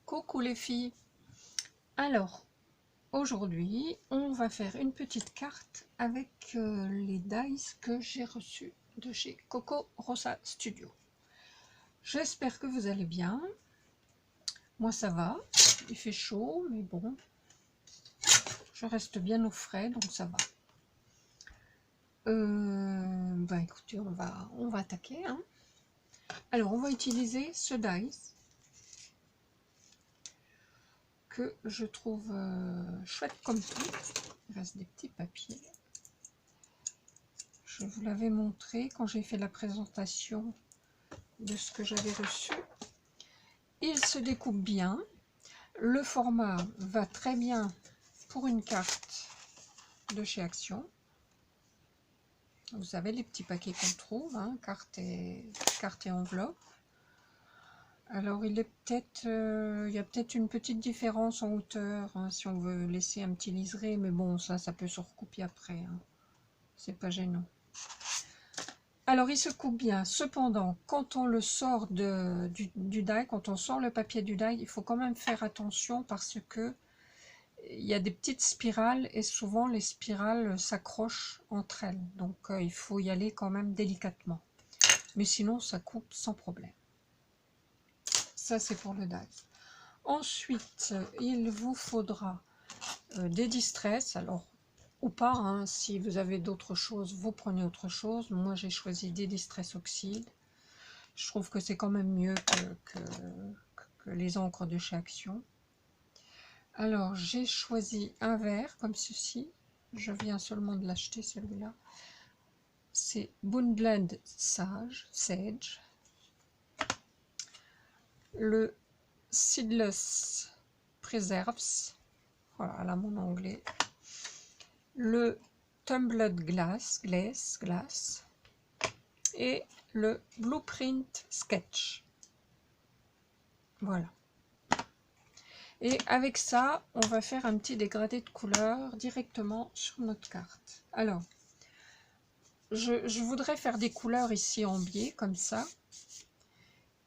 Coucou les filles. Alors, aujourd'hui, on va faire une petite carte avec les dice que j'ai reçus de chez Coco Rosa Studio. J'espère que vous allez bien. Moi, ça va. Il fait chaud, mais bon. Je reste bien au frais, donc ça va. Écoutez, on va attaquer. Hein. Alors, on va utiliser ce dice que je trouve chouette comme tout. Il reste des petits papiers. Je vous l'avais montré quand j'ai fait la présentation de ce que j'avais reçu. Il se découpe bien. Le format va très bien pour une carte de chez Action. Vous savez, les petits paquets qu'on trouve, hein, carte et enveloppe. Alors, il y a peut-être une petite différence en hauteur, hein, si on veut laisser un petit liseré, mais bon, ça peut se recouper après. Hein. C'est pas gênant. Alors, il se coupe bien. Cependant, quand on le sort du die, quand on sort le papier du die, il faut quand même faire attention parce que il y a des petites spirales et souvent les spirales s'accrochent entre elles. Donc, il faut y aller quand même délicatement. Mais sinon, ça coupe sans problème. Ça, c'est pour le die. Ensuite, il vous faudra des distress. Alors, ou pas, hein, si vous avez d'autres choses, vous prenez autre chose. Moi, j'ai choisi des distress oxyde. Je trouve que c'est quand même mieux que les encres de chez Action. Alors, j'ai choisi un vert comme ceci. Je viens seulement de l'acheter, celui-là. C'est Boonblend Sage. Le Seedless Preserves. Voilà, là mon anglais. Le Tumbled Glass. Et le Blueprint Sketch. Voilà. Et avec ça, on va faire un petit dégradé de couleur directement sur notre carte. Alors, je voudrais faire des couleurs ici en biais, comme ça.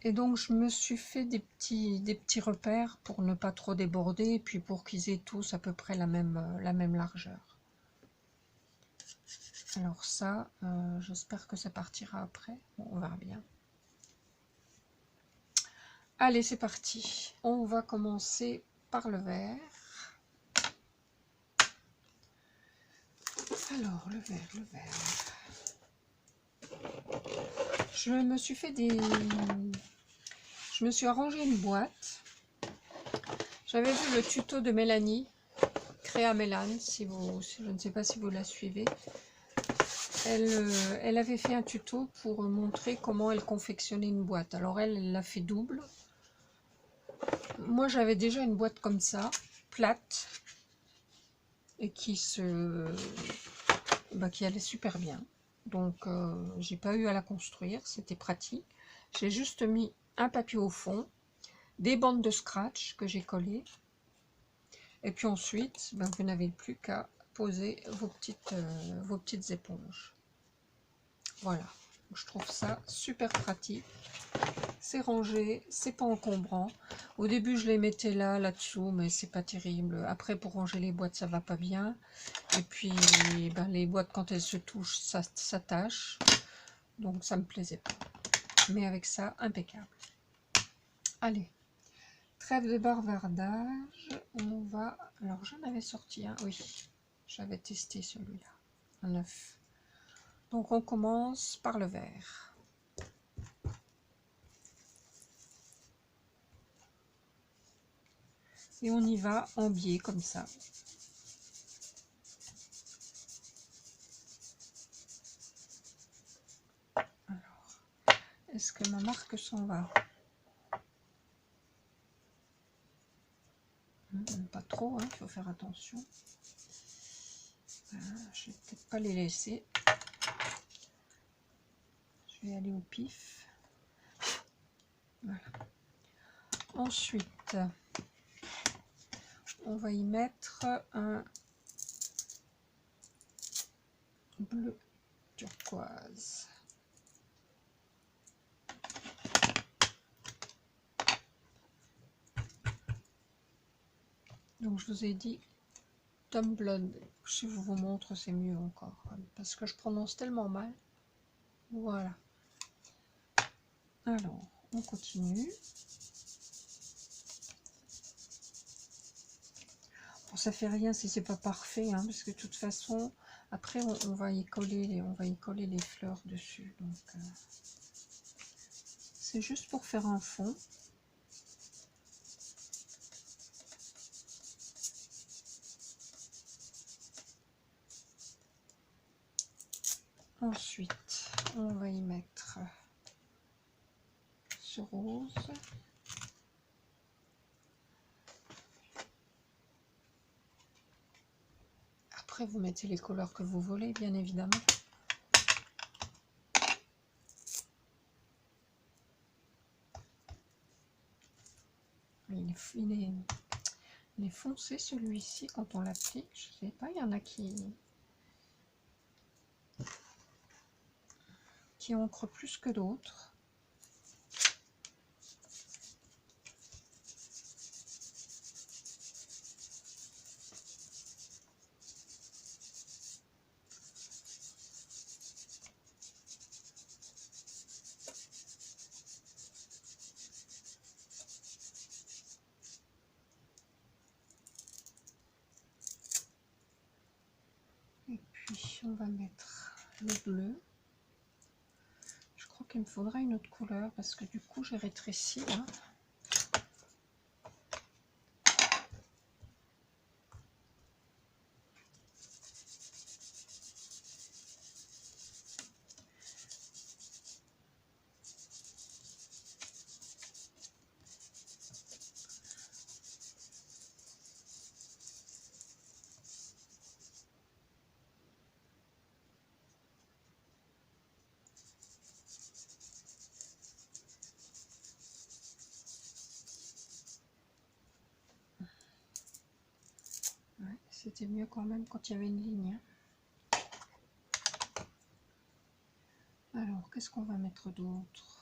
Et donc, je me suis fait des petits repères pour ne pas trop déborder, et puis pour qu'ils aient tous à peu près la même largeur. Alors ça, j'espère que ça partira après. Bon, on verra bien. Allez, c'est parti. On va commencer par le vert. Alors, le vert. Je me suis arrangé une boîte. J'avais vu le tuto de Mélanie, Créa Mélane, je ne sais pas si vous la suivez. Elle avait fait un tuto pour montrer comment elle confectionnait une boîte. Alors elle l'a fait double. Moi j'avais déjà une boîte comme ça, plate, et qui allait super bien. Donc j'ai pas eu à la construire, c'était pratique. J'ai juste mis un papier au fond, des bandes de scratch que j'ai collées. Et puis ensuite, vous n'avez plus qu'à poser vos petites éponges. Voilà, je trouve ça super pratique. C'est rangé, c'est pas encombrant. Au début, je les mettais là-dessous, mais c'est pas terrible. Après, pour ranger les boîtes, ça va pas bien. Et puis, les boîtes, quand elles se touchent, ça s'attache. Donc, ça me plaisait pas. Mais avec ça, impeccable. Allez. Trêve de bavardage, on va... Alors, j'en avais sorti un, oui. J'avais testé celui-là, un 9. Donc, on commence par le vert. Et on y va en biais, comme ça. Alors, est-ce que ma marque s'en va? Pas trop, hein, il faut faire attention. Voilà, je vais peut-être pas les laisser. Je vais aller au pif. Voilà. Ensuite, on va y mettre un bleu turquoise. Donc je vous ai dit Tumblr, si je vous montre c'est mieux encore, parce que je prononce tellement mal. Voilà. Alors, on continue. Bon, ça fait rien si c'est pas parfait, hein, parce que de toute façon, après on va y coller les fleurs dessus. Donc c'est juste pour faire un fond. Ensuite, on va y mettre ce rose. Après, vous mettez les couleurs que vous voulez, bien évidemment. Il est foncé celui-ci quand on l'applique. Je sais pas, il y en a qui ancrent plus que d'autres. Et puis on va mettre le bleu. Je crois qu'il me faudra une autre couleur parce que du coup j'ai rétréci là. Ouais, c'était mieux quand même quand il y avait une ligne. Alors, qu'est-ce qu'on va mettre d'autre?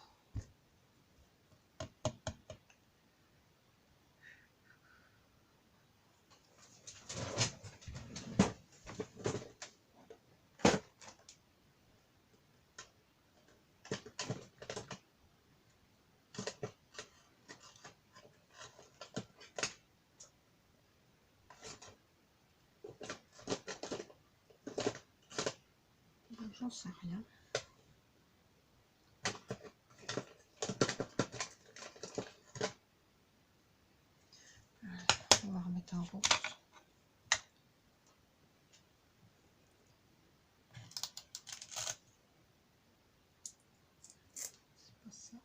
J'en sais rien. On va remettre un rose. C'est pas ça.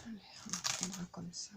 Allez, on en prendra comme ça.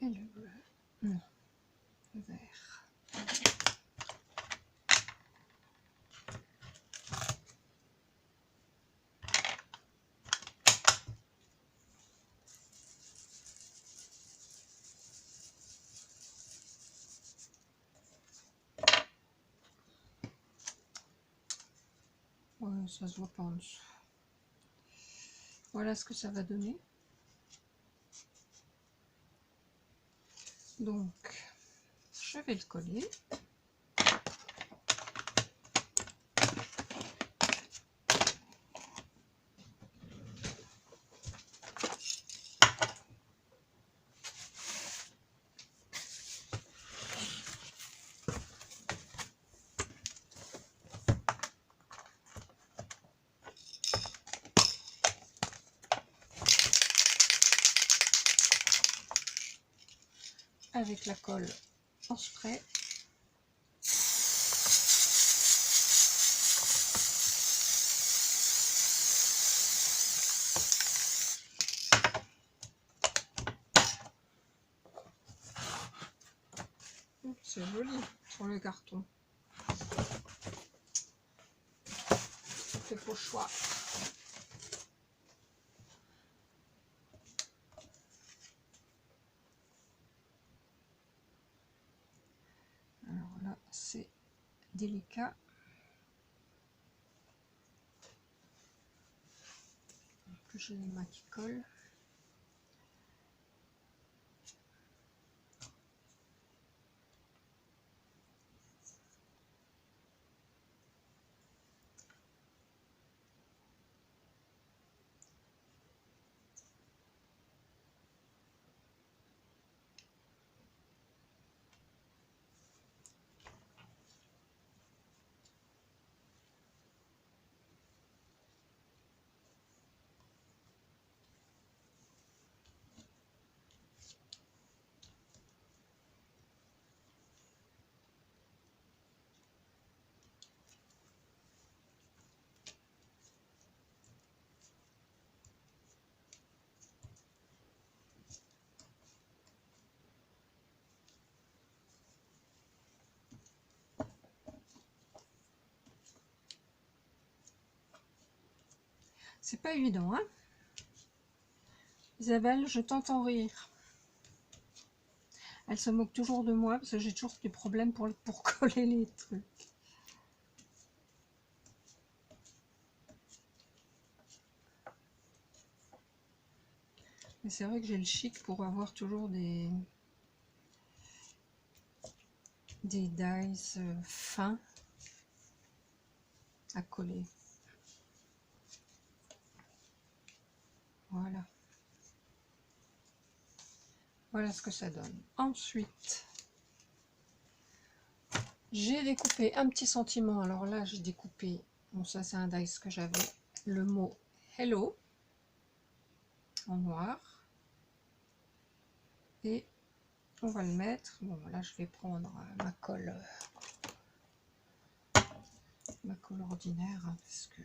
Et le bleu. Non, le vert. Ouais, ça se voit pas en dessous. Voilà ce que ça va donner. Donc, je vais le coller. Avec la colle en spray. C'est joli sur le carton. C'est faux choix. Alors là, c'est délicat. En plus, j'ai les mains qui collent. C'est pas évident, hein? Isabelle, je t'entends rire. Elle se moque toujours de moi parce que j'ai toujours des problèmes pour coller les trucs. Mais c'est vrai que j'ai le chic pour avoir toujours des dies fins à coller. Voilà. Voilà ce que ça donne. Ensuite, j'ai découpé un petit sentiment. Alors là, j'ai découpé, bon ça c'est un dice que j'avais, le mot Hello en noir. Et on va le mettre. Bon là, je vais prendre ma colle ordinaire hein, parce que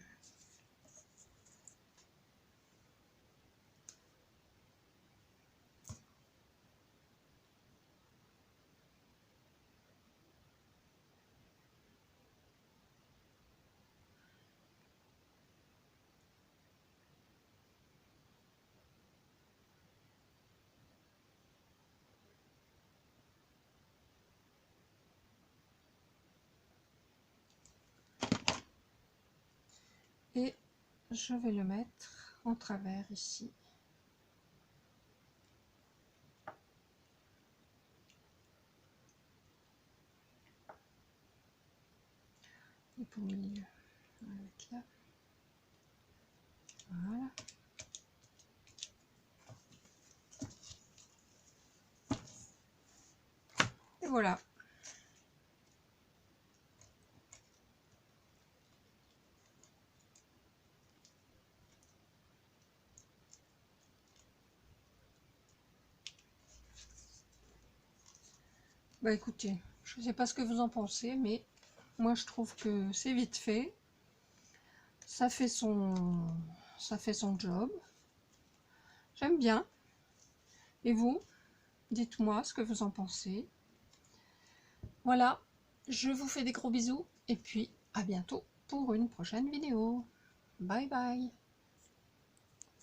et je vais le mettre en travers ici. Et pour le milieu, on va le mettre là. Voilà. Et voilà. Bah écoutez, je ne sais pas ce que vous en pensez, mais moi je trouve que c'est vite fait. Ça fait son job. J'aime bien. Et vous? Dites-moi ce que vous en pensez. Voilà, je vous fais des gros bisous et puis à bientôt pour une prochaine vidéo. Bye bye.